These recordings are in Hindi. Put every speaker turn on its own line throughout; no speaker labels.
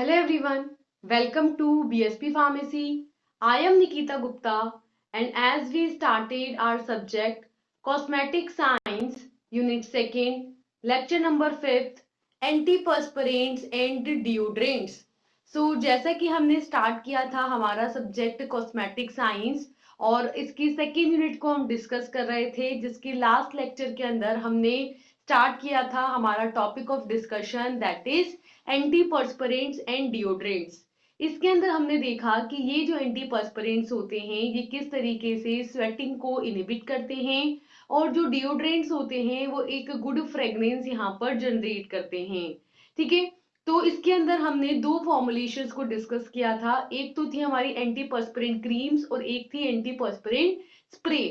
Hello everyone, welcome to BSP Pharmacy. I am Nikita Gupta, and as we started our subject Cosmetic Science Unit 2nd, lecture number 5th, Antiperspirants and Deodorants. जैसा कि हमने स्टार्ट किया था हमारा सब्जेक्ट कॉस्मेटिक साइंस और इसकी सेकेंड यूनिट को हम डिस्कस कर रहे थे, जिसकी लास्ट लेक्चर के अंदर हमने स्टार्ट किया था हमारा topic of discussion that is antiperspirants and deodorants. इसके अंदर हमने देखा कि ये जो एंटीपर्स्पिरेंट्स होते हैं ये किस तरीके से स्वेटिंग को इनहिबिट करते हैं और जो डिओड्रेंट्स होते हैं वो एक गुड फ्रेग्रेंस यहाँ पर जनरेट करते हैं। ठीक है, तो इसके अंदर हमने दो फॉर्मुलेशंस को डिस्कस किया था, एक तो थी हमारी एंटीपर्स्पिरेंट क्रीम्स और एक थी एंटीपर्स्पिरेंट स्प्रे।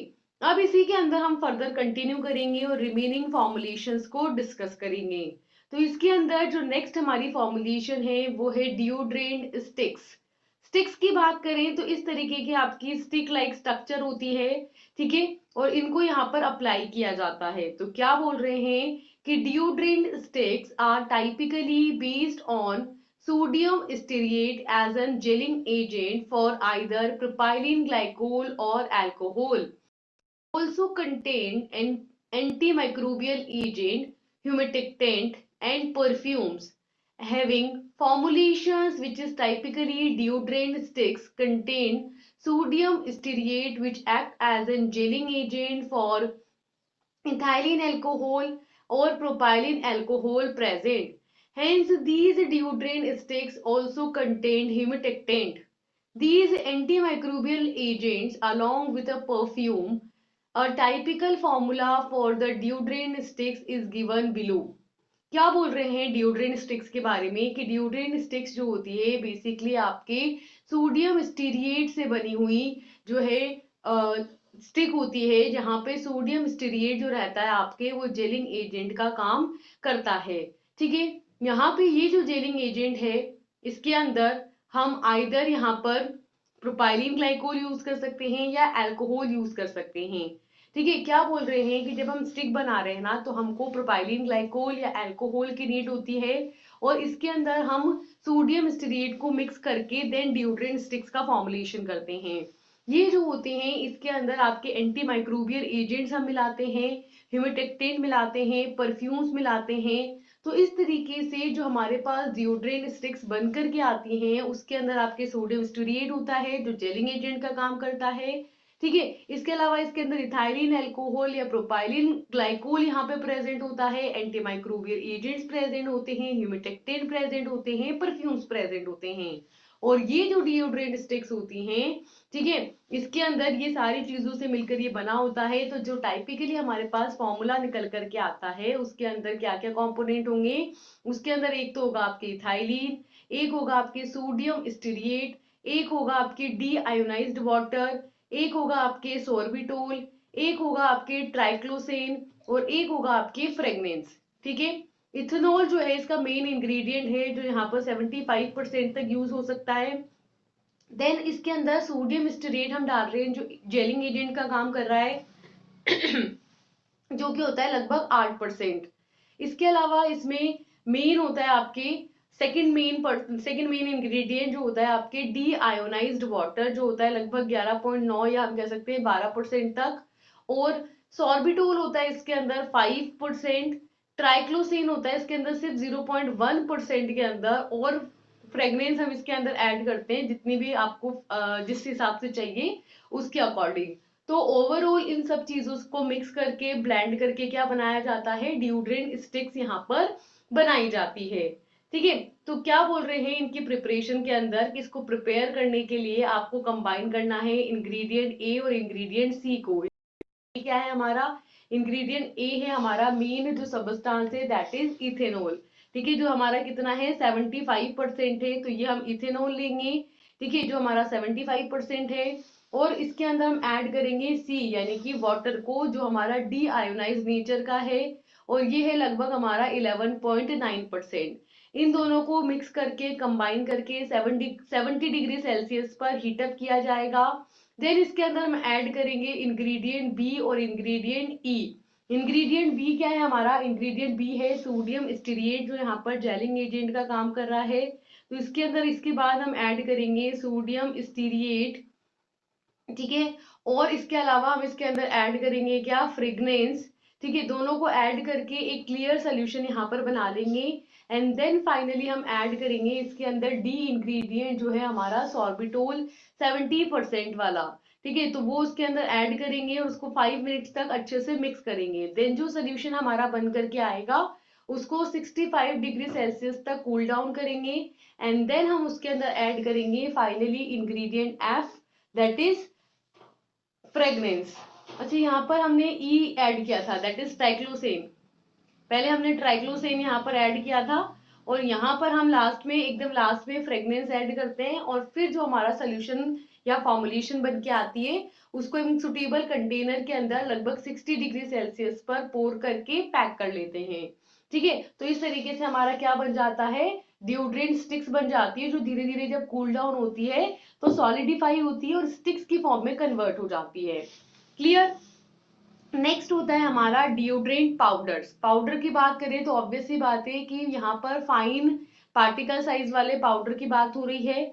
अब इसी के अंदर हम फर्दर कंटिन्यू करेंगे और रिमेनिंग फॉर्मुलेशंस को डिस्कस करेंगे। तो इसके अंदर जो नेक्स्ट हमारी फॉर्मुलेशन है वो है डिओड्रेंट स्टिक्स। स्टिक्स की बात करें तो इस तरीके की आपकी स्टिक लाइक स्ट्रक्चर होती है, ठीक है, और इनको यहाँ पर अप्लाई किया जाता है। तो क्या बोल रहे हैं कि deodorant sticks are typically based on sodium stearate as a gelling agent for either propylene glycol or alcohol. Also contain an antimicrobial agent, humectant, and perfumes. Having formulations which is typically deodorant sticks contain sodium stearate which act as a gelling agent for ethylene alcohol or propylene alcohol present. Hence, these deodorant sticks also contain humectant. These antimicrobial agents, along with a perfume, a typical formula for the deodorant sticks is given below. क्या बोल रहे हैं डिओड्रेंट स्टिक्स के बारे में कि डिओड्रेंट स्टिक्स जो होती है बेसिकली आपके सोडियम स्टीरिएट से बनी हुई जो है स्टिक होती है, जहां पे सोडियम स्टीरिएट जो रहता है आपके वो जेलिंग एजेंट का काम करता है। ठीक है, यहाँ पे ये जो जेलिंग एजेंट है इसके अंदर हम आइदर यहाँ पर प्रोपाइलिन ग्लाइकोल यूज कर सकते हैं या अल्कोहल यूज कर सकते हैं। ठीक है, क्या बोल रहे हैं कि जब हम स्टिक बना रहे हैं ना तो हमको प्रोपाइलिन ग्लाइकोल या अल्कोहल की नीड होती है और इसके अंदर हम सोडियम स्टीरेट को मिक्स करके देन डिओड्रेंट स्टिक्स का फॉर्मुलेशन करते हैं। ये जो होते हैं इसके अंदर आपके एंटी माइक्रोबियल एजेंट्स हम मिलाते हैं, ह्यूमिटेक्टेंट मिलाते हैं, परफ्यूम्स मिलाते हैं। तो इस तरीके से जो हमारे पास डिओड्रेंट स्टिक्स बन करके आती हैं उसके अंदर आपके सोडियम स्टीरेट होता है जो जेलिंग एजेंट का काम करता है। ठीक है, इसके अलावा इसके अंदर इथाइलिन अल्कोहल या प्रोपाइलिन ग्लाइकोल यहाँ पे प्रेजेंट होता है, एंटी माइक्रोबियल एजेंट्स प्रेजेंट होते हैं, ह्यूमिटेक्टेंट प्रेजेंट होते हैं, परफ्यूम्स प्रेजेंट होते हैं। और ये जो डिओड्रेंट स्टिक्स होती हैं, ठीक है, इसके अंदर ये सारी चीजों से मिलकर ये बना होता है। तो जो टाइपिकली हमारे पास फॉर्मूला निकल करके आता है उसके अंदर क्या क्या कंपोनेंट होंगे, उसके अंदर एक तो होगा आपके इथाइलिन, एक होगा आपके सोडियम स्टीरिएट, एक होगा आपके डी आयोनाइज्ड वाटर, एक होगा आपके सोर्बिटोल, एक होगा आपके ट्राइक्लोसेन और एक होगा आपके फ्रेगनेंस। ठीक है, इथेनॉल जो है इसका मेन इंग्रेडिएंट है जो यहाँ पर 75% तक यूज हो सकता है। देन इसके अंदर सोडियम स्टीरेट हम डाल रहे हैं जो जेलिंग एजेंट का काम कर रहा है जो कि होता है लगभग 8%। इसके अलावा इसमें मेन होता है आपके सेकंड मेन इंग्रेडिएंट जो होता है आपके डी आयोनाइज्ड वाटर जो होता है लगभग 11.9 या हम कह सकते हैं 12% तक, और सॉर्बिटोल होता है इसके अंदर 5%, ट्राइक्लोसिन होता है इसके अंदर सिर्फ 0.1% के अंदर, और फ्रेगनेंस हम इसके अंदर ऐड करते हैं जितनी भी आपको जिस हिसाब से चाहिए उसके अकॉर्डिंग। तो ओवरऑल इन सब चीजों को मिक्स करके ब्लेंड करके क्या बनाया जाता है, डिओड्रेंट स्टिक्स यहाँ पर बनाई जाती है। ठीक है, तो क्या बोल रहे हैं इनकी प्रिपरेशन के अंदर कि इसको प्रिपेयर करने के लिए आपको कंबाइन करना है इंग्रेडिएंट ए और इंग्रेडिएंट सी को। क्या है हमारा इंग्रेडिएंट ए है हमारा मेन जो सबस्टांस है दैट इज इथेनॉल। ठीक है, जो हमारा कितना है 75% है, तो ये हम इथेनॉल लेंगे। ठीक है, जो हमारा 75% है, और इसके अंदर हम ऐड करेंगे सी यानी कि वाटर को जो हमारा डी आयोनाइज नेचर का है, और ये है लगभग हमारा 11.9%। इन दोनों को मिक्स करके कंबाइन करके 70 डिग्री सेल्सियस पर हीटअप किया जाएगा। देन इसके अंदर हम ऐड करेंगे इंग्रेडिएंट बी और इंग्रेडिएंट ई। इंग्रेडिएंट बी क्या है हमारा, इंग्रेडिएंट बी है सोडियम स्टीरिएट जो यहाँ पर जेलिंग एजेंट का काम कर रहा है। तो इसके अंदर इसके बाद हम ऐड करेंगे सोडियम स्टीरिएट, ठीक है। और इसके अलावा हम इसके अंदर ऐड करेंगे क्या, फ्रेगनेंस, ठीक है। दोनों को ऐड करके एक क्लियर सोल्यूशन यहाँ पर बना लेंगे। एंड देन फाइनली हम ऐड करेंगे इसके अंदर डी इंग्रेडिएंट जो है हमारा सॉर्बिटोल 70% वाला, ठीक है। तो वो उसके अंदर ऐड करेंगे और उसको 5 मिनट्स तक अच्छे से मिक्स करेंगे। देन जो सोल्यूशन हमारा बन करके आएगा उसको 65 डिग्री सेल्सियस तक कूल डाउन करेंगे। एंड देन हम उसके अंदर ऐड करेंगे finally ingredient F, that is fragrance. अच्छा, यहाँ पर हमने ई ऐड किया था, दैट इज ट्राइक्लोसेन। पहले हमने ट्राइक्लोसेन यहाँ पर ऐड किया था और यहाँ पर हम लास्ट में, एकदम लास्ट में फ्रेग्रेंस ऐड करते हैं और फिर जो हमारा सोल्यूशन या फॉर्मुलेशन बन के आती है उसको हम सुटेबल कंटेनर के अंदर लगभग 60 डिग्री सेल्सियस पर पोर करके पैक कर लेते हैं, ठीक है। तो इस तरीके से हमारा क्या बन जाता है, डिओड्रेंट स्टिक्स बन जाती है, जो धीरे धीरे जब कूल डाउन होती है तो सॉलिडिफाई होती है और स्टिक्स की फॉर्म में कन्वर्ट हो जाती है। क्लियर। नेक्स्ट होता है हमारा डिओड्रेंट पाउडर्स। पाउडर की बात करें तो ऑब्वियस सी बात है कि यहाँ पर फाइन पार्टिकल साइज वाले पाउडर की बात हो रही है।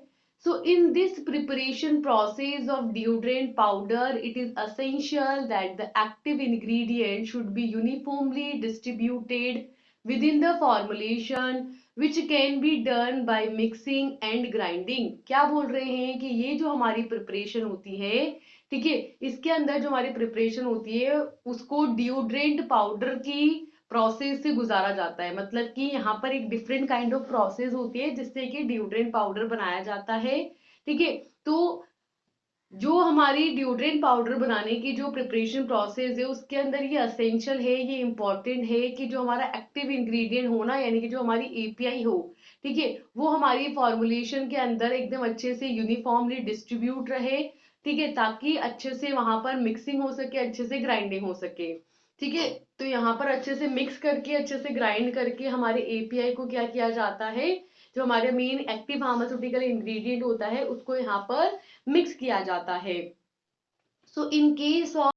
So in this preparation process of deodorant powder, it is essential that the active ingredient should be uniformly distributed within the formulation, which can be done by mixing and grinding। क्या बोल रहे हैं कि ये जो हमारी प्रिपरेशन होती है, ठीक है, इसके अंदर जो हमारी प्रिपरेशन होती है उसको डिओड्रेंट पाउडर की प्रोसेस से गुजारा जाता है। मतलब कि यहाँ पर एक डिफरेंट काइंड ऑफ प्रोसेस होती है जिससे कि डिओड्रेंट पाउडर बनाया जाता है, ठीक है। तो जो हमारी डिओड्रेंट पाउडर बनाने की जो प्रिपरेशन प्रोसेस है उसके अंदर ये असेंशियल है, ये इंपॉर्टेंट है कि जो हमारा एक्टिव इंग्रेडिएंट हो ना, यानी कि जो हमारी एपीआई हो, ठीक है, वो हमारी फॉर्मुलेशन के अंदर एकदम अच्छे से यूनिफॉर्मली डिस्ट्रीब्यूट रहे, ठीक है, ताकि अच्छे से वहां पर मिक्सिंग हो सके, अच्छे से ग्राइंडिंग हो सके, ठीक है। तो यहाँ पर अच्छे से मिक्स करके, अच्छे से ग्राइंड करके हमारे एपीआई को क्या किया जाता है, जो हमारे मेन एक्टिव फार्मास्यूटिकल इंग्रेडिएंट होता है उसको यहाँ पर मिक्स किया जाता है। So in case of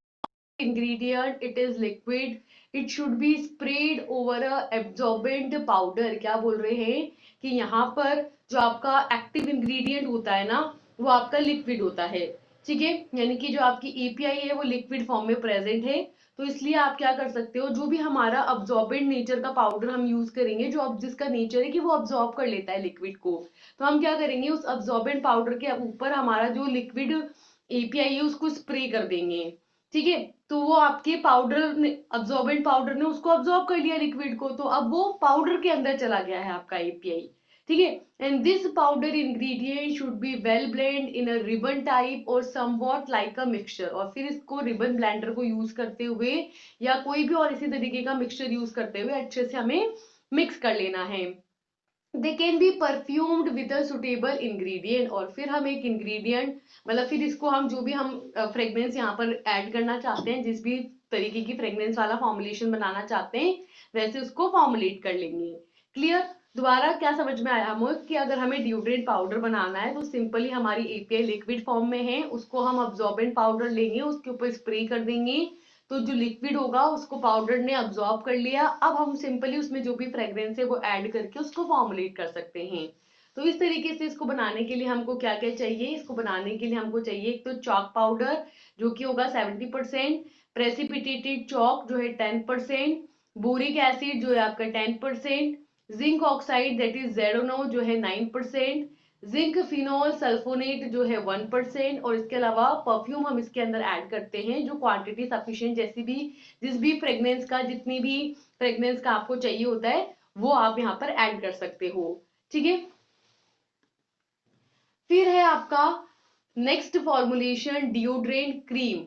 ingredient it is liquid, it should be sprayed over a absorbent powder। क्या बोल रहे हैं कि यहाँ पर जो आपका एक्टिव इंग्रेडिएंट होता है ना वो आपका लिक्विड होता है, ठीक है, यानी कि जो आपकी एपीआई है वो लिक्विड फॉर्म में प्रेजेंट है। तो इसलिए आप क्या कर सकते हो, जो भी हमारा अब्जॉर्बेंट नेचर का पाउडर हम यूज करेंगे, जो अब जिसका नेचर है कि वो अब्जॉर्ब कर लेता है लिक्विड को, तो हम क्या करेंगे उस अब्जॉर्बेंट पाउडर के ऊपर हमारा जो लिक्विड एपीआई है उसको स्प्रे कर देंगे, ठीक है। तो वो आपके पाउडर ने, अब्जॉर्बेंट पाउडर ने उसको अब्जॉर्ब कर लिया लिक्विड को, तो अब वो पाउडर के अंदर चला गया है आपका एपीआई, ठीक है। And this powder ingredient should be well blend in a ribbon type और समवॉट लाइक अ मिक्सचर। और फिर इसको रिबन ब्लेंडर को यूज करते हुए या कोई भी और इसी तरीके का मिक्सचर यूज करते हुए अच्छे से हमें मिक्स कर लेना है। They can be perfumed with a suitable ingredient. और फिर हम एक इंग्रेडिएंट, मतलब फिर इसको हम जो भी हम फ्रेग्रेंस यहाँ पर ऐड करना चाहते हैं, जिस भी तरीके की फ्रेग्रेंस वाला फॉर्मुलेशन बनाना चाहते हैं वैसे उसको फॉर्मुलेट कर लेंगे। क्लियर। दोबारा क्या समझ में आया हमें कि अगर हमें डिओड्रेंट पाउडर बनाना है तो सिंपली हमारी एपीआई लिक्विड फॉर्म में है, उसको हम अब्जॉर्बेंट पाउडर लेंगे, उसके ऊपर स्प्रे कर देंगे, तो जो लिक्विड होगा उसको पाउडर ने अब्सॉर्ब कर लिया। अब हम सिंपली उसमें जो भी फ्रेग्रेंस है वो ऐड करके उसको फॉर्मुलेट कर सकते हैं। तो इस तरीके से इसको बनाने के लिए हमको क्या क्या चाहिए, इसको बनाने के लिए हमको चाहिए एक तो चॉक पाउडर जो कि होगा 70%, प्रेसिपिटेटेड चॉक जो है 10%, बोरिक एसिड जो है आपका 10%, जिंक ऑक्साइड दैट इज जेडोनो जो है 9%, जिंक फिनोल सल्फोनेट जो है 1%, और इसके अलावा परफ्यूम हम इसके अंदर ऐड करते हैं जो क्वांटिटी सफिशिएंट, जैसी भी जिस भी फ्रेग्रेंस का, जितनी भी फ्रेग्रेंस का आपको चाहिए होता है वो आप यहाँ पर ऐड कर सकते हो, ठीक है। फिर है आपका नेक्स्ट फॉर्मुलेशन डिओड्रेंट क्रीम।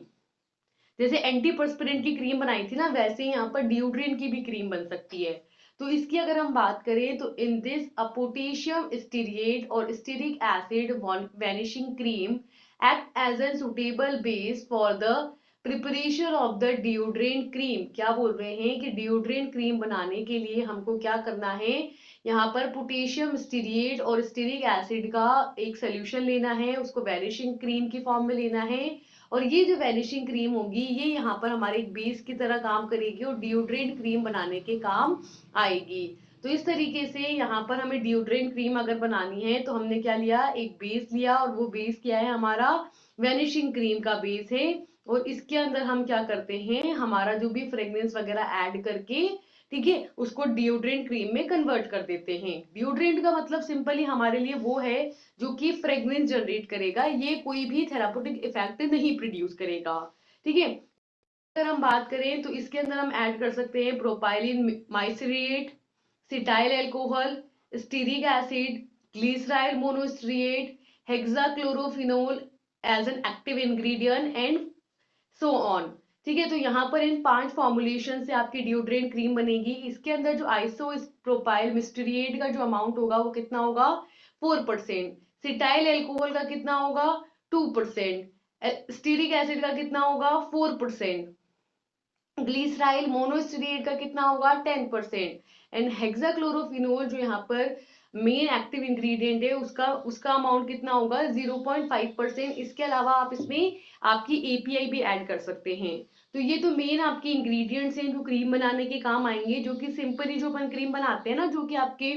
जैसे एंटीपर्स्पिरेंट की क्रीम बनाई थी ना, वैसे यहाँ पर डिओड्रेंट की भी क्रीम बन सकती है। तो इसकी अगर हम बात करें तो in this a potassium stearate और stearic acid vanishing cream act as a suitable base for the preparation of the deodorant cream. क्या बोल रहे हैं कि डिओड्रेंट क्रीम बनाने के लिए हमको क्या करना है, यहाँ पर पोटेशियम स्टीरिएट और स्टीरिक एसिड का एक सोल्यूशन लेना है, उसको वैनिशिंग क्रीम की फॉर्म में लेना है, और ये जो वैनिशिंग क्रीम होगी ये यहाँ पर हमारे एक बेस की तरह काम करेगी और डिओड्रेंट क्रीम बनाने के काम आएगी। तो इस तरीके से यहाँ पर हमें डिओड्रेंट क्रीम अगर बनानी है तो हमने क्या लिया, एक बेस लिया, और वो बेस क्या है, हमारा वेनिशिंग क्रीम का बेस है। और इसके अंदर हम क्या करते हैं, हमारा जो भी फ्रेग्रेंस वगैरह ऐड करके, ठीक है, उसको डिओड्रेंट क्रीम में कन्वर्ट कर देते हैं। डिओड्रेंट का मतलब सिंपली हमारे लिए वो है जो कि फ्रेग्रेंस जनरेट करेगा, ये कोई भी थेराप्यूटिक इफेक्ट नहीं प्रोड्यूस करेगा, ठीक है। अगर हम बात करें तो इसके अंदर हम ऐड कर सकते हैं propylene myristate, cetyl alcohol, stearic acid, glyceryl monostearate, hexachlorophene as an active ingredient and so on, ठीक है। तो यहाँ पर इन 5 फॉर्मुलेशन से आपकी डिओड्रेंट क्रीम बनेगी। इसके अंदर जो आइसो प्रोपाइल मिस्टरिएट का जो अमाउंट होगा वो कितना होगा, 4%। सिटाइल अल्कोहल का कितना होगा, 2%। स्टीरिक एसिड का कितना होगा, 4%। ग्लिसराइल मोनोस्टेरेट का कितना होगा, 10%। एंड हेक्साक्लोरोफिनोल जो यहाँ पर मेन एक्टिव इंग्रेडिएंट है, उसका उसका अमाउंट कितना होगा, 0.5%। इसके अलावा आप इसमें आपकी एपीआई भी ऐड कर सकते हैं। तो ये तो मेन आपके इंग्रेडिएंट्स हैं जो क्रीम बनाने के काम आएंगे, जो कि सिंपली जो अपन क्रीम बनाते हैं ना, जो कि आपके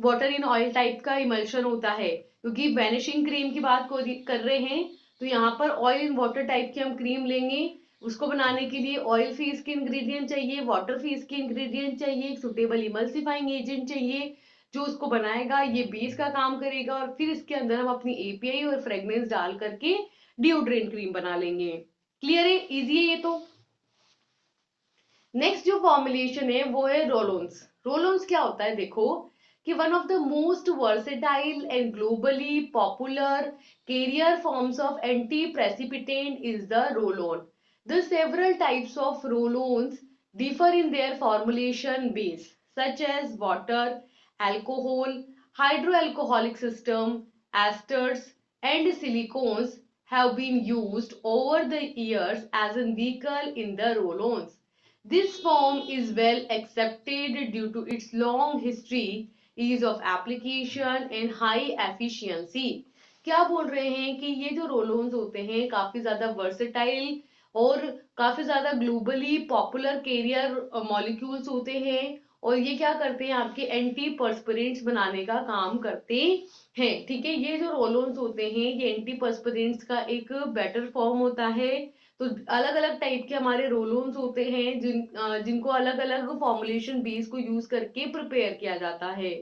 वाटर इन ऑयल टाइप का इमल्शन होता है, क्योंकि वेनिशिंग क्रीम की बात कर रहे हैं। तो यहाँ पर ऑयल इन वाटर टाइप की हम क्रीम लेंगे। उसको बनाने के लिए ऑयल फेस के इंग्रेडिएंट चाहिए, वाटर फेस के इंग्रेडिएंट चाहिए, एक सुटेबल इमल्सिफाइंग एजेंट चाहिए जो उसको बनाएगा, ये बेस का काम करेगा, और फिर इसके अंदर हम अपनी एपीआई और फ्रेग्रेंस डाल करके डिओड्रेंट क्रीम बना लेंगे। क्लियर है, इजी है ये तो। नेक्स्ट जो फॉर्मुलेशन है वो है रोलोन्स। रोलोन्स क्या होता है, देखो कि one of the most versatile and globally popular carrier forms of anti-precipitant is the roll-on. The several types of roll-ons differ in their formulation base, such as water, alcohol, hydroalcoholic system, esters, and silicones have been used over the years as a vehicle in the roll-ons. This form is well accepted due to its long history, ease of application and high efficiency. क्या बोल रहे हैं कि ये जो रोलोन्स होते हैं काफी ज्यादा वर्सेटाइल और काफी ज्यादा ग्लोबली पॉपुलर कैरियर मॉलिक्यूल्स होते हैं, और ये क्या करते हैं, आपके एंटी पर्सपिरेंट्स बनाने का काम करते हैं, ठीक है। ये जो रोलोन्स होते हैं ये एंटी पर्सपिरेंट्स का एक बेटर फॉर्म होता है। तो अलग अलग टाइप के हमारे रोलोन्स होते हैं जिनको अलग अलग फॉर्मुलेशन बेस को यूज करके प्रिपेयर किया जाता है।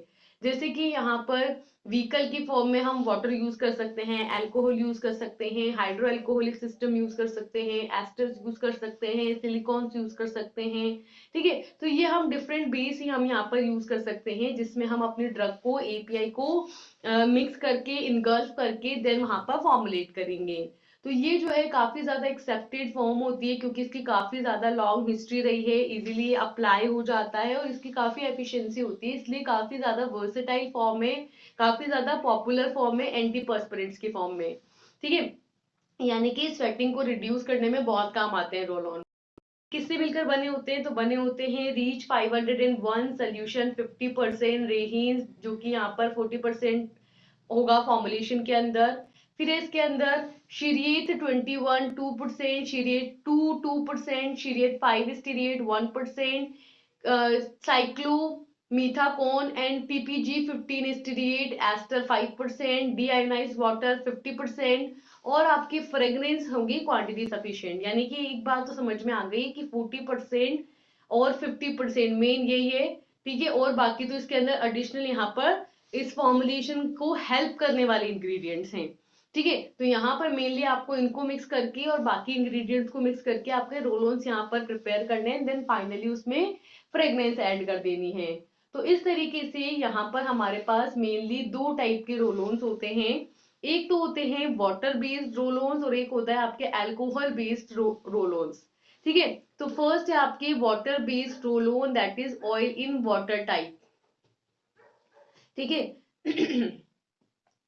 जैसे कि यहाँ पर व्हीकल की फॉर्म में हम वाटर यूज कर सकते हैं, अल्कोहल यूज कर सकते हैं, हाइड्रो अल्कोहलिक सिस्टम यूज कर सकते हैं, एस्टर्स यूज कर सकते हैं, सिलिकॉन्स यूज कर सकते हैं, ठीक है। तो ये हम डिफरेंट बेस ही हम यहाँ पर यूज कर सकते हैं, जिसमें हम अपने ड्रग को, एपीआई को मिक्स करके, इनगल्फ करके देन वहां पर फॉर्मुलेट करेंगे। तो ये जो है काफी ज्यादा एक्सेप्टेड फॉर्म होती है, क्योंकि इसकी काफी ज्यादा लॉन्ग हिस्ट्री रही है, इजीली अप्लाई हो जाता है, और इसकी काफी एफिशिएंसी होती है, इसलिए काफी ज्यादा वर्सेटाइल फॉर्म में, काफी ज्यादा पॉपुलर फॉर्म में, एंटी पर्सपिरेंट्स की फॉर्म में, ठीक है। यानी कि स्वेटिंग को रिड्यूस करने में बहुत काम आते हैं रोल ऑन। किससे मिलकर बने होते हैं, तो बने होते हैं रीच 501 सोल्यूशन 50%, रेहीन जो कि यहाँ पर 40% होगा फॉर्मुलेशन के अंदर। फिर इसके अंदर steareth 21 2%, steareth 2 2%, steareth 5 stearate 1%, cyclomethicone and PPG 15 stearyl, ether 5%, deionised water 50%, और आपकी फ्रेग्रेंस होगी क्वांटिटी सफिशिएंट। यानी कि एक बात तो समझ में आ गई कि 40% और 50% मेन यही है, ठीक है। और बाकी तो इसके अंदर एडिशनल यहाँ पर इस फॉर्मुलेशन को हेल्प करने वाले इंग्रेडिएंट्स हैं, ठीक है। तो यहाँ पर मेनली आपको इनको मिक्स करके और बाकी इंग्रेडिएंट्स को मिक्स करके आपके रोलोन्स यहाँ पर प्रिपेयर करने हैं, देन फाइनली उसमें फ्रेग्रेंस ऐड कर देनी है। तो इस तरीके से यहाँ पर हमारे पास मेनली 2 टाइप के रोलोन्स होते हैं। एक तो होते हैं वाटर बेस्ड रोलोन्स और एक होता है आपके अल्कोहल बेस्ड रोलोन्स, ठीक है। तो फर्स्ट है आपके water based roll on, that is oil in water type, ठीक है।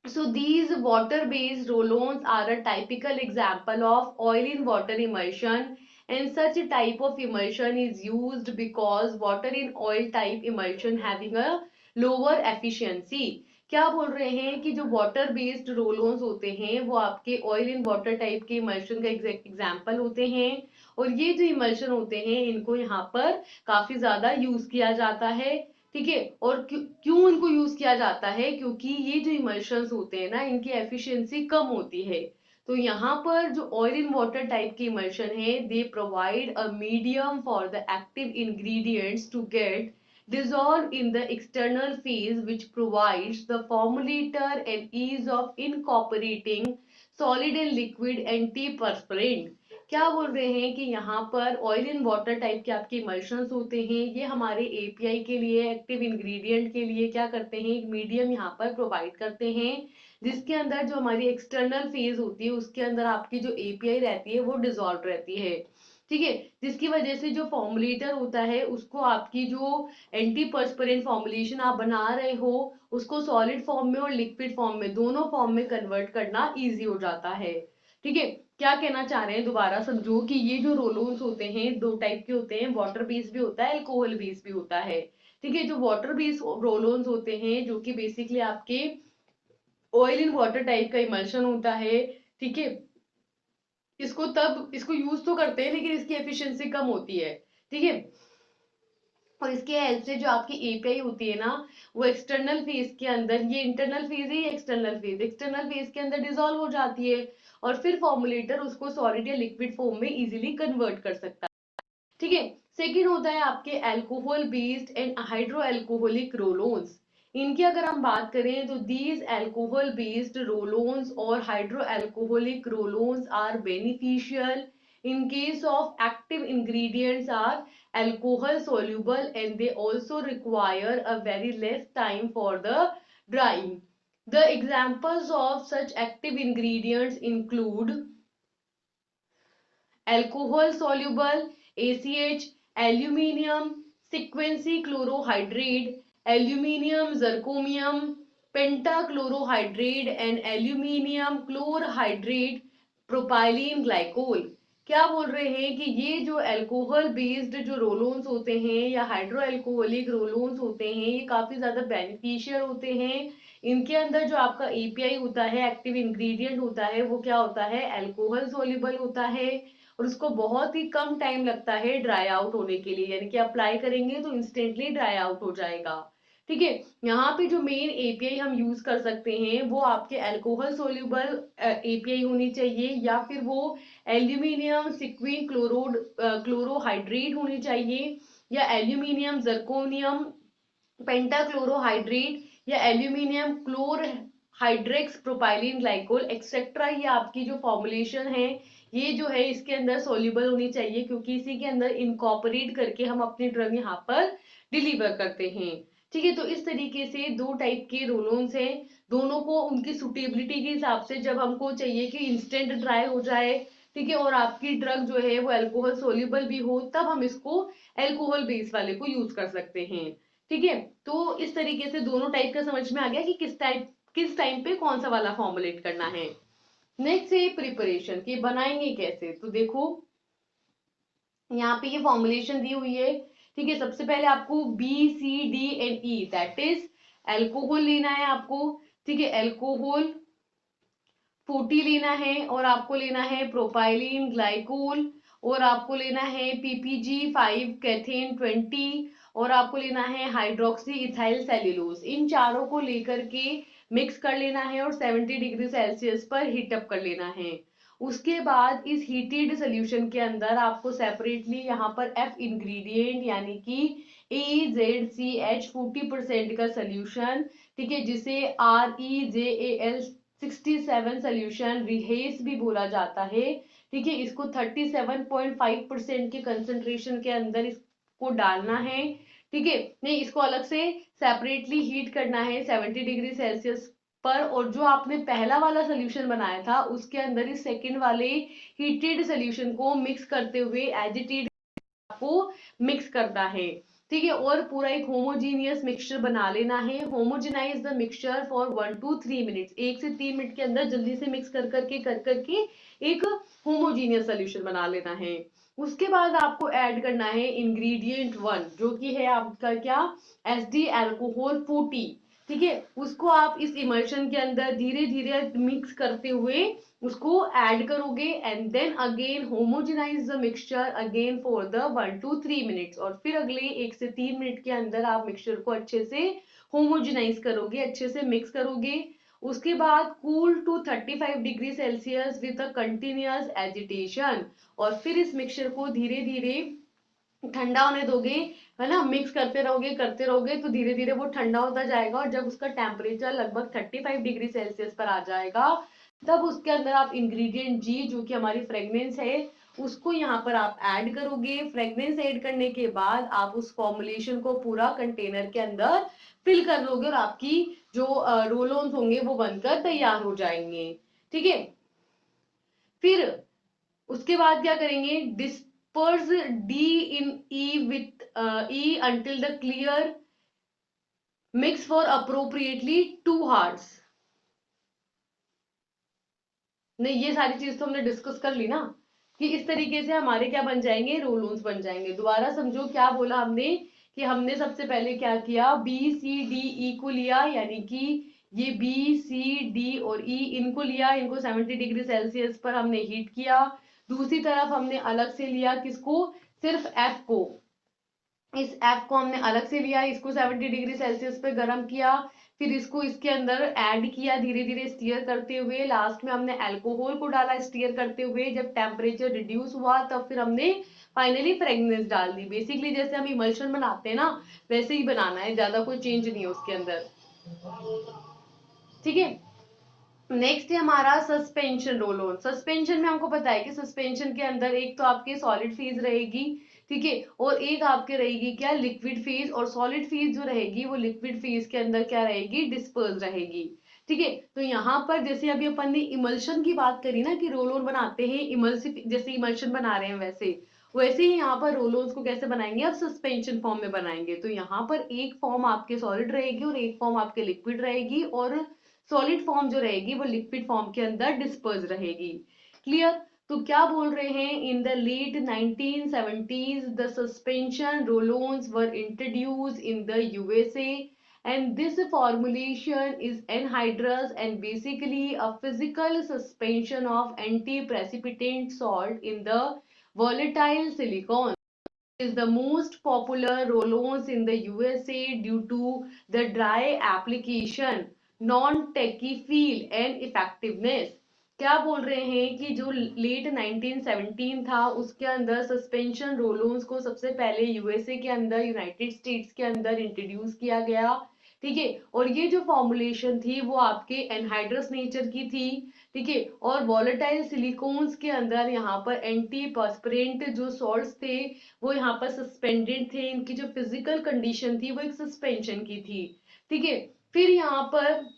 So these water-based roll-ons are a typical example of oil in water emulsion, and such a type of emulsion is used because water in oil type emulsion having a lower efficiency. क्या बोल रहे हैं कि जो वाटर बेस्ड रोलोन्स होते हैं वो आपके ऑयल इन वाटर टाइप के इमल्शन का एग्जाम्पल होते हैं, और ये जो इमल्शन होते हैं इनको यहाँ पर काफी ज्यादा यूज किया जाता है, ठीक है। और क्यों इनको यूज किया जाता है, क्योंकि ये जो इमल्शंस होते हैं ना, इनकी एफिशिएंसी कम होती है। तो यहाँ पर जो ऑयल इन वाटर टाइप के इमल्शन है, they provide a medium for the active ingredients to get dissolved in the external phase, which provides the formulator and ease of incorporating solid and liquid antiperspirant। क्या बोल रहे हैं कि यहाँ पर ऑयल इन वाटर टाइप के आपके इमल्शंस होते हैं, ये हमारे एपीआई के लिए, एक्टिव इंग्रेडिएंट के लिए क्या करते हैं, एक मीडियम यहाँ पर प्रोवाइड करते हैं, जिसके अंदर जो हमारी एक्सटर्नल फेज होती है उसके अंदर आपकी जो एपीआई रहती है वो डिजॉल्व रहती है। ठीक है। जिसकी वजह से जो फॉर्मुलेटर होता है उसको आपकी जो एंटी पर्सपिरेंट फॉर्मुलेशन आप बना रहे हो उसको सॉलिड फॉर्म में और लिक्विड फॉर्म में, दोनों फॉर्म में कन्वर्ट करना इजी हो जाता है। ठीक है। क्या कहना चाह रहे हैं, दोबारा समझो कि ये जो रोलोन्स होते हैं दो टाइप के होते हैं, वाटर बेस्ड भी होता है, अल्कोहल बेस्ड भी होता है। ठीक है। जो वाटर बेस्ड रोलोन्स होते हैं जो कि बेसिकली आपके ऑयल इन वाटर टाइप का इमल्शन होता है। ठीक है। इसको यूज तो करते हैं लेकिन इसकी एफिशिएंसी कम होती है। ठीक है। और इसके हेल्प से जो आपकी एपीआई होती है ना, वो एक्सटर्नल फेज के अंदर, ये इंटरनल फेज है, एक्सटर्नल फेज के अंदर डिसॉल्व हो जाती है, और फिर फॉर्मुलेटर उसको सॉलिड या लिक्विड फॉर्म में इजीली कन्वर्ट कर सकता है। ठीक है। सेकेंड होता है आपके alcohol based and hydro alcoholic roll ons. इनकी अगर हम बात करें तो दीज अल्कोहल बेस्ड रोलोन्स और hydro alcoholic roll ons are beneficial in case of active ingredients are alcohol soluble, and they also require a very less time for the drying. The examples of such active ingredients include alcohol soluble ACH, aluminium sequencichlorohydrate, aluminium zirconium, pentachlorohydrate and aluminium chlorhydrate, propylene glycol। क्या बोल रहे हैं कि ये जो अल्कोहल बेस्ड जो रोलोन्स होते हैं या हाइड्रो अल्कोहलिक रोलोन्स होते हैं, ये काफी ज्यादा बेनिफिशियल होते हैं। इनके अंदर जो आपका एपीआई होता है, एक्टिव इंग्रेडिएंट होता है, वो क्या होता है, अल्कोहल सोल्यूबल होता है, और उसको बहुत ही कम टाइम लगता है ड्राई आउट होने के लिए, यानी कि अप्लाई करेंगे तो इंस्टेंटली ड्राई आउट हो जाएगा। ठीक है। यहाँ पे जो मेन एपीआई हम यूज कर सकते हैं वो आपके अल्कोहल सोल्यूबल एपीआई होनी चाहिए, या फिर वो एल्यूमिनियम सिक्विन क्लोरोहाइड्रेट होनी चाहिए, या एल्यूमिनियम जर्कोनियम पेंटाक्लोरोहाइड्रेट, या एल्यूमिनियम क्लोर हाइड्रेक्स प्रोपाइलिन ग्लाइकोल एक्सेट्रा। ये आपकी जो फॉर्मुलेशन है ये जो है इसके अंदर सोल्यूबल होनी चाहिए, क्योंकि इसी के अंदर इनकॉर्पोरेट करके हम अपनी ड्रग यहाँ पर डिलीवर करते हैं। ठीक है। तो इस तरीके से दो टाइप के रोलोन्स हैं, दोनों को उनकी सुटेबिलिटी के हिसाब से, जब हमको चाहिए कि इंस्टेंट ड्राई हो जाए, ठीक है, और आपकी ड्रग जो है वो अल्कोहल सोल्यूबल भी हो, तब हम इसको अल्कोहल बेस वाले को यूज कर सकते हैं। ठीक है। तो इस तरीके से दोनों टाइप का समझ में आ गया कि किस टाइम पे कौन सा वाला फॉर्मुलेट करना है। नेक्स्ट है प्रिपरेशन, कि बनाएंगे कैसे। तो देखो यहाँ पे ये फॉर्मुलेशन दी हुई है। ठीक है। सबसे पहले आपको B C D and E, that is alcohol लेना है आपको। ठीक है। अल्कोहल 40 लेना है, और आपको लेना है प्रोपाइलिन ग्लाइकोल, और आपको लेना है पीपीजी 5 कैथेन 20, और आपको लेना है हाइड्रोक्सी इथाइल सेल्यूलोज। इन चारों को लेकर के मिक्स कर लेना है और 70 डिग्री सेल्सियस पर हीट अप कर लेना है। उसके बाद इस हीटेड सोल्यूशन के अंदर आपको सेपरेटली यहाँ पर एफ इंग्रेडिएंट यानी कि AZCH 40% का सोल्यूशन, ठीक है, जिसे ReJAl 67 सोल्यूशन रिहेस भी बोला जाता है। ठीक है। इसको 37.5% के कंसंट्रेशन के अंदर इसको डालना है। ठीक है। नहीं, इसको अलग से सेपरेटली हीट करना है 70 डिग्री सेल्सियस पर, और जो आपने पहला वाला सोल्यूशन बनाया था उसके अंदर इस सेकंड वाले हीटेड सोल्यूशन को मिक्स करते हुए एजिटेट आपको मिक्स करना है। ठीक है। और पूरा एक होमोजीनियस मिक्सचर बना लेना है। Homogenise the mixture for 1 to 3 minutes, 1 से 3 मिनट के अंदर जल्दी से मिक्स कर करके एक होमोजीनियस सोल्यूशन बना लेना है। उसके बाद आपको ऐड करना है इंग्रेडिएंट 1, जो कि है आपका क्या, एसडी अल्कोहल 40। ठीक है, उसको आप इस इमल्शन के अंदर धीरे धीरे मिक्स करते हुए उसको ऐड करोगे and then again homogenise the mixture again for the 1 to 3 minutes, और फिर अगले 1 से 3 मिनट के अंदर आप मिक्सचर को अच्छे से होमोजेनाइज करोगे, अच्छे से मिक्स करोगे। उसके बाद cool to 35 degree Celsius with a continuous agitation, और फिर इस मिक्सचर को धीरे धीरे ठंडा होने दोगे, है ना, मिक्स करते रहोगे तो धीरे धीरे वो ठंडा होता जाएगा, और जब उसका टेम्परेचर लगभग 35 डिग्री सेल्सियस पर आ जाएगा तब उसके अंदर आप इंग्रेडिएंट जी, जो कि हमारी फ्रेग्रेंस है, उसको यहाँ पर आप ऐड करोगे। फ्रेग्रेंस ऐड करने के बाद आप उस फॉर्मुलेशन को पूरा कंटेनर के अंदर फिल कर लोगे और आपकी जो रोल ऑन होंगे वो बनकर तैयार हो जाएंगे। ठीक है, फिर उसके बाद क्या करेंगे, disperse D in E with E until the clear, mix for appropriately 2 hours। नहीं, ये सारी चीज तो हमने डिस्कस कर ली ना, कि इस तरीके से हमारे क्या बन जाएंगे, रोलोन्स बन जाएंगे। दोबारा समझो क्या बोला हमने, कि हमने सबसे पहले क्या किया, बी सी डी ई को लिया, यानी कि ये बी सी डी और ई इनको लिया, इनको 70 डिग्री सेल्सियस पर हमने हीट किया। दूसरी तरफ हमने अलग से लिया किसको, सिर्फ एफ को, इस एफ को हमने अलग से लिया, इसको 70 डिग्री सेल्सियस पे गर्म किया, फिर इसको इसके अंदर ऐड किया धीरे धीरे स्टीयर करते हुए, लास्ट में हमने अल्कोहल को डाला स्टीयर करते हुए, जब टेम्परेचर रिड्यूस हुआ तब फिर हमने फाइनली फ्रेग्रेंस डाल दी। बेसिकली जैसे हम इमल्शन बनाते हैं ना, वैसे ही बनाना है, ज्यादा कोई चेंज नहीं है उसके अंदर। ठीक है, नेक्स्ट है हमारा सस्पेंशन रोल ऑन। सस्पेंशन में हमको पता है कि सस्पेंशन के अंदर एक तो आपकी सॉलिड फेज रहेगी, ठीक है, और एक आपके रहेगी क्या, लिक्विड फेज, और सॉलिड फेज जो रहेगी वो लिक्विड फेज के अंदर क्या रहेगी, डिस्पर्स रहेगी। ठीक है, तो यहाँ पर जैसे अभी अपन ने इमल्शन की बात करी ना, कि रोल ऑन बनाते हैं इमल्सिव, जैसे इमल्शन बना रहे हैं वैसे वैसे ही यहाँ पर रोलोन्स को कैसे बनाएंगे, अब सस्पेंशन फॉर्म में बनाएंगे। तो यहाँ पर एक फॉर्म आपके सॉलिड रहेगी और एक फॉर्म आपके लिक्विड रहेगी, और सॉलिड फॉर्म जो रहेगी वो लिक्विड फॉर्म के अंदर डिस्पर्स रहेगी। क्लियर, तो क्या बोल रहे हैं, in the late 1970s the suspension roll ons were introduced in the USA, and this formulation is anhydrous and basically a physical suspension of anti-precipitant salt in the volatile silicon. Is the most popular roll-ons in the USA due to the dry application, non-tacky feel and effectiveness। क्या बोल रहे हैं कि जो लेट 1917 था उसके अंदर सस्पेंशन रोलोन्स को सबसे पहले यूएसए के अंदर, यूनाइटेड स्टेट्स के अंदर इंट्रोड्यूस किया गया। ठीक है, और ये जो फॉर्मुलेशन थी वो आपके एनहाइड्रस नेचर की थी। ठीक है, और वॉलेटाइल सिलिकॉन्स के अंदर यहाँ पर एंटी पर्सपिरेंट जो सॉल्ट्स थे वो यहाँ पर सस्पेंडेड थे, इनकी जो फिजिकल कंडीशन थी वो एक सस्पेंशन की थी। ठीक है, फिर यहाँ पर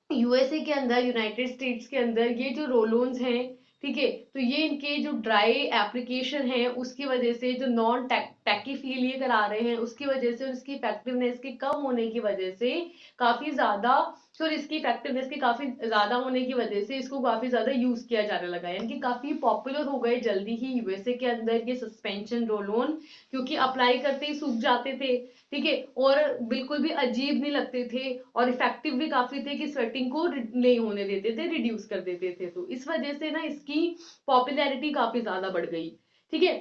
यूएसए के अंदर, यूनाइटेड स्टेट्स के अंदर ये जो रोलोन्स हैं, ठीक है, तो ये इनके जो ड्राई एप्लीकेशन है उसकी वजह से, जो नॉन टैकी फील ये करा रहे हैं उसकी वजह से, और इसकी इफेक्टिवनेस के कम होने की वजह से काफी ज्यादा, सॉरी इसकी इफेक्टिवनेस के काफी ज्यादा होने की वजह से इसको काफी ज्यादा यूज किया जाने लगा है, यानी कि काफी पॉपुलर हो गए जल्दी ही यूएसए के अंदर ये सस्पेंशन रोलोन, क्योंकि अप्लाई करते ही सूख जाते थे। ठीक है, और बिल्कुल भी अजीब नहीं लगते थे, और इफेक्टिव भी काफी थे कि स्वेटिंग को नहीं होने देते थे, रिड्यूस कर देते थे, तो इस वजह से ना इसकी पॉपुलैरिटी काफी ज्यादा बढ़ गई। ठीक है,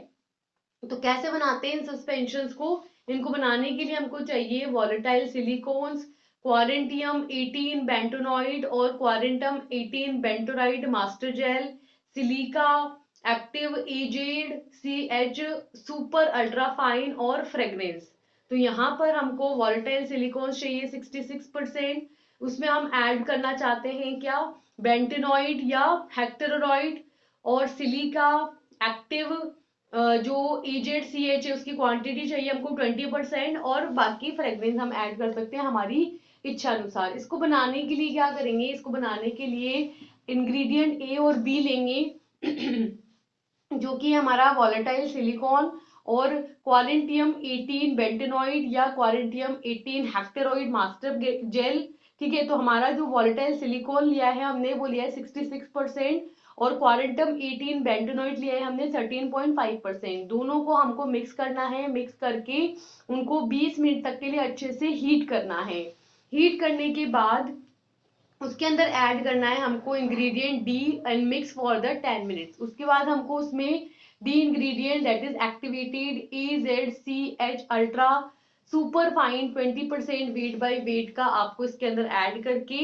तो कैसे बनाते हैं इन सस्पेंशंस को, इनको बनाने के लिए हमको चाहिए वॉलेटाइल सिलिकॉन्स, क्वारेंटियम 18 बेंटोनॉइड और क्वारेंटम 18 bentonite master gel, silica, active एजेड C H, super ultra fine और फ्रेग्रेंस। तो यहाँ पर हमको वॉलेटाइल सिलिकॉन्स चाहिए 66%, उसमें हम ऐड करना चाहते हैं क्या, बेंटेनॉइड या हेक्टेरोइड, और सिलिका, एक्टिव जो एजेड सी एच है उसकी क्वांटिटी चाहिए हमको 20%, और बाकी फ्रेग्रेंस हम ऐड कर सकते हैं हमारी इच्छा अनुसार। इसको बनाने के लिए क्या करेंगे, इसको बनाने के लिए इंग्रेडिएंट ए और बी लेंगे जो कि हमारा वॉलेटाइल सिलिकॉन और क्वारेंटियम 18 बेंटेनॉइड या क्वारेंटियम 18 हेक्टेरोइड मास्टर जेल। ठीक है, तो हमारा जो वॉलेटाइल सिलिकॉन लिया है हमने वो लिया है 66%, और क्वारेंटम 18 बेंटेनॉइड लिया है हमने 13.5%। दोनों को हमको मिक्स करना है, मिक्स करके उनको 20 मिनट तक के लिए अच्छे से हीट करना है। हीट करने के बाद उसके अंदर ऐड करना है हमको ingredient D and mix for the 10 minutes. उसके बाद हमको उसमें D ingredient that is activated EZCH ultra super fine 20% weight by weight का आपको इसके अंदर ऐड करके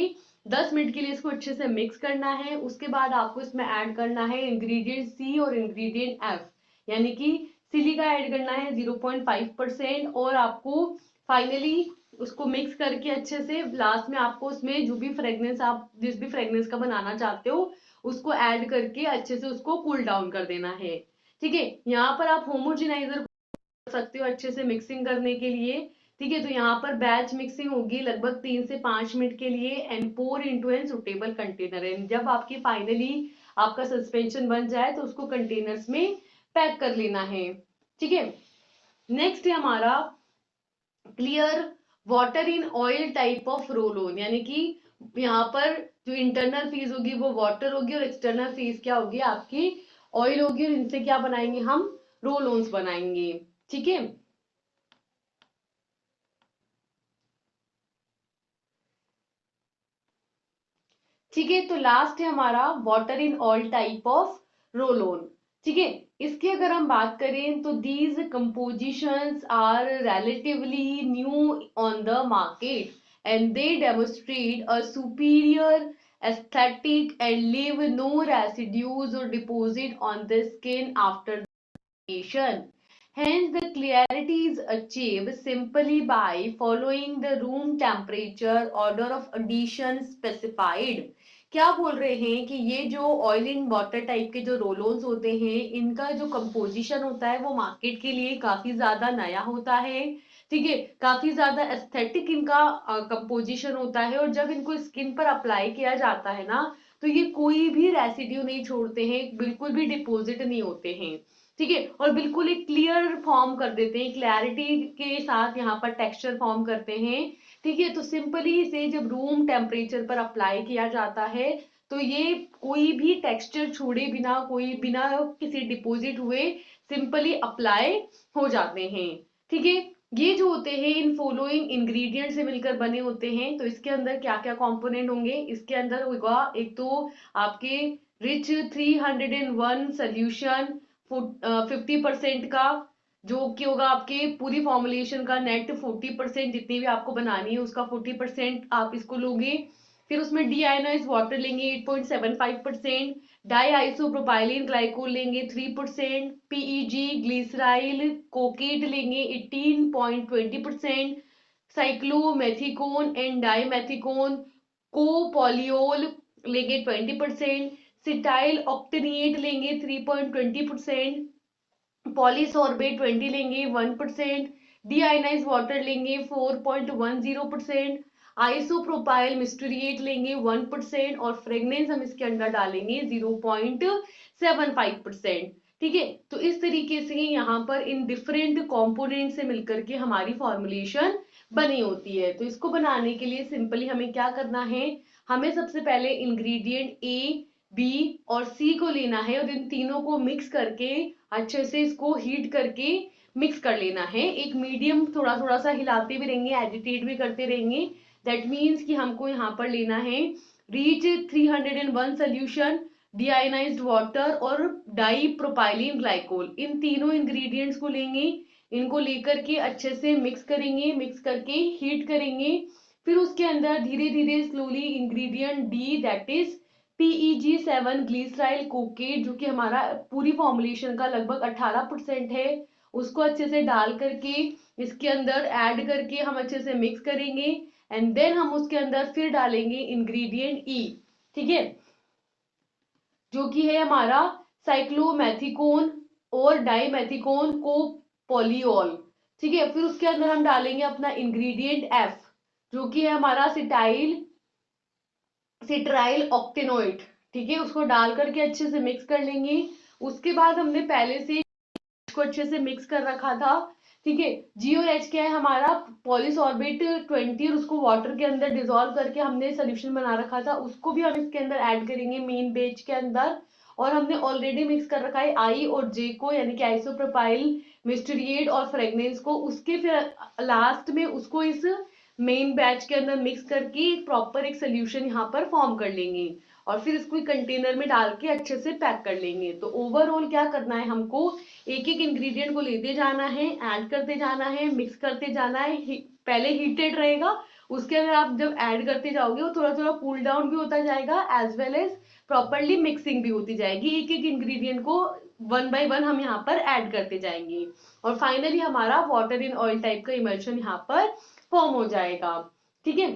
10 मिनट के लिए इसको अच्छे से मिक्स करना है। उसके बाद आपको इसमें ऐड करना है इंग्रेडिएंट सी और इंग्रेडिएंट एफ, यानी कि सिलिका ऐड करना है 0.5% और आपको फाइनली उसको मिक्स करके अच्छे से लास्ट में आपको उसमें जो भी फ्रेग्रेंस आप जिस भी फ्रेग्रेंस का बनाना चाहते हो उसको ऐड करके अच्छे से उसको कूल डाउन कर देना है। ठीक है, यहाँ पर आप होमोजेनाइजर कर सकते हो अच्छे से मिक्सिंग करने के लिए। ठीक है, तो यहाँ पर बैच मिक्सिंग होगी लगभग 3 से 5 मिनट के लिए and pour into an suitable container. And जब आपकी फाइनली आपका सस्पेंशन बन जाए तो उसको कंटेनर्स में पैक कर लेना है। ठीक है, नेक्स्ट है हमारा clear water in oil type of roll on, यानी कि यहाँ पर जो इंटरनल फेज होगी वो वाटर होगी और एक्सटर्नल फेज क्या होगी आपकी ऑयल होगी, और इनसे क्या बनाएंगे हम रोल ऑन्स बनाएंगे। ठीक है, ठीक है, तो लास्ट है हमारा water in oil type of roll on. ठीक है, इसकी अगर हम बात करें तो these compositions are relatively new on the market and they demonstrate a superior aesthetic and leave no residues or deposit on the skin after the application. Hence, the clarity is achieved simply by following the room temperature order of addition specified. क्या बोल रहे हैं कि ये जो ऑयल इन वाटर टाइप के जो रोलोन्स होते हैं इनका जो कंपोजिशन होता है वो मार्केट के लिए काफी ज्यादा नया होता है। ठीक है, काफी ज्यादा एस्थेटिक इनका कंपोजिशन होता है और जब इनको स्किन पर अप्लाई किया जाता है ना तो ये कोई भी रेसिड्यू नहीं छोड़ते हैं, बिल्कुल भी डिपॉजिट नहीं होते हैं। ठीक है, और बिल्कुल एक क्लियर फॉर्म कर देते हैं, क्लैरिटी के साथ यहाँ पर टेक्सचर फॉर्म करते हैं। ठीक है, तो सिंपली इसे जब रूम टेम्परेचर पर अप्लाई किया जाता है तो ये कोई भी टेक्सचर छोड़े बिना, कोई बिना किसी डिपॉजिट हुए सिंपली अप्लाई हो जाते हैं। ठीक है, ये जो होते हैं इन फॉलोइंग इंग्रेडिएंट से मिलकर बने होते हैं। तो इसके अंदर क्या क्या कंपोनेंट होंगे, इसके अंदर होगा एक तो आपके रिच 301 सोल्यूशन 50% का, जो कि होगा आपके पूरी फॉर्मुलेशन का नेट 40%, जितनी भी आपको बनानी है उसका 40% आप इसको लोगे। फिर उसमें डीआयोनाइज वाटर लेंगे 8.75%, डाई आइसोप्रोपाइलिन ग्लाइकोल लेंगे 3%, पीईजी ग्लिसराइल कोकेट लेंगे 18.20%, साइक्लोमेथिकोन एंड डाईमेथिकोन कोपोलियोल लेंगे 20%, सिटाइल ऑक्टेनिएट लेंगे 3.20%, पॉलीसॉर्बेट 20 लेंगे 1%, डीआयोनाइज वाटर लेंगे 4.10%, आइसोप्रोपाइल मिस्टरिएट लेंगे 1% और फ्रेग्रेंस हम इसके अंदर डालेंगे 0.75%। ठीक है, तो इस तरीके से यहाँ पर इन डिफरेंट कंपोनेंट से मिलकर के हमारी फॉर्मुलेशन बनी होती है। तो इसको बनाने के लिए सिंपली हमें क्या करना है, हमें सबसे पहले इंग्रेडिएंट ए बी और सी को लेना है और इन तीनों को मिक्स करके अच्छे से इसको हीट करके मिक्स कर लेना है। एक मीडियम थोड़ा थोड़ा सा हिलाते भी रहेंगे, एजिटेट भी करते रहेंगे। दैट मीन्स कि हमको यहाँ पर लेना है रीच 301 सोल्यूशन, डीआयोनाइज्ड वाटर और डाई प्रोपाइलिन ग्लाइकोल, इन तीनों इंग्रेडिएंट्स को लेंगे। इनको लेकर के अच्छे से मिक्स करेंगे, मिक्स करके हीट करेंगे। फिर उसके अंदर धीरे धीरे slowly ingredient D that is PEG7 glyceryl cocoate, जो कि हमारा पूरी फॉर्मुलेशन का लगभग 18% है, उसको अच्छे से डाल करके इसके अंदर ऐड करके हम अच्छे से मिक्स करेंगे एंड देन हम उसके अंदर फिर डालेंगे इंग्रेडिएंट ई। ठीक है, जो कि है हमारा साइक्लोमेथिकोन और डाईमेथिकोन को पॉलीऑल। ठीक है, फिर उसके अंदर हम डालेंगे अपना इंग्रेडिएंट एफ, जो कि है हमारा सिट्राइल ऑक्टेनोइट। ठीक है, उसको डाल करके अच्छे से मिक्स कर लेंगे। उसके बाद हमने पहले से इसको अच्छे से मिक्स कर रखा था। ठीक है, जी और एच क्या है हमारा पॉलीसॉर्बेट 20 और उसको वाटर के अंदर डिजोल्व करके हमने सोल्यूशन बना रखा था, उसको भी हम इसके अंदर ऐड करेंगे मेन बेच के अंदर। और हमने ऑलरेडी मिक्स कर रखा है आई और जे को, यानी कि आइसोप्रोपाइल मिस्टरिएट और फ्रेग्रेंस को। उसके फिर लास्ट में उसको इस मेन बैच के अंदर मिक्स करके प्रॉपर एक सोल्यूशन यहाँ पर फॉर्म कर लेंगे और फिर इसको कंटेनर में डाल के अच्छे से पैक कर लेंगे। तो ओवरऑल क्या करना है, हमको एक एक इंग्रेडिएंट को लेते जाना है, ऐड करते जाना है, मिक्स करते जाना है। पहले हीटेड रहेगा, उसके अंदर आप जब ऐड करते जाओगे वो थोड़ा थोड़ा कूल डाउन भी होता जाएगा, as well as properly mixing भी होती जाएगी। एक एक इंग्रेडिएंट को वन बाय वन हम यहाँ पर ऐड करते जाएंगे और फाइनली हमारा वाटर इन ऑयल टाइप का इमल्शन यहाँ पर फॉर्म हो जाएगा। ठीक है,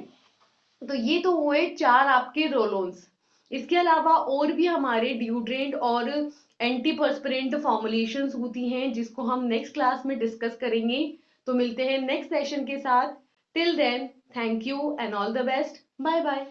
तो ये तो हुए 4 आपके रोलोन्स। इसके अलावा और भी हमारे डिओड्रेंट और एंटीपर्स्पिरेंट फॉर्मुलेशंस होती हैं जिसको हम नेक्स्ट क्लास में डिस्कस करेंगे। तो मिलते हैं नेक्स्ट सेशन के साथ। Till then, thank you and all the best. Bye bye.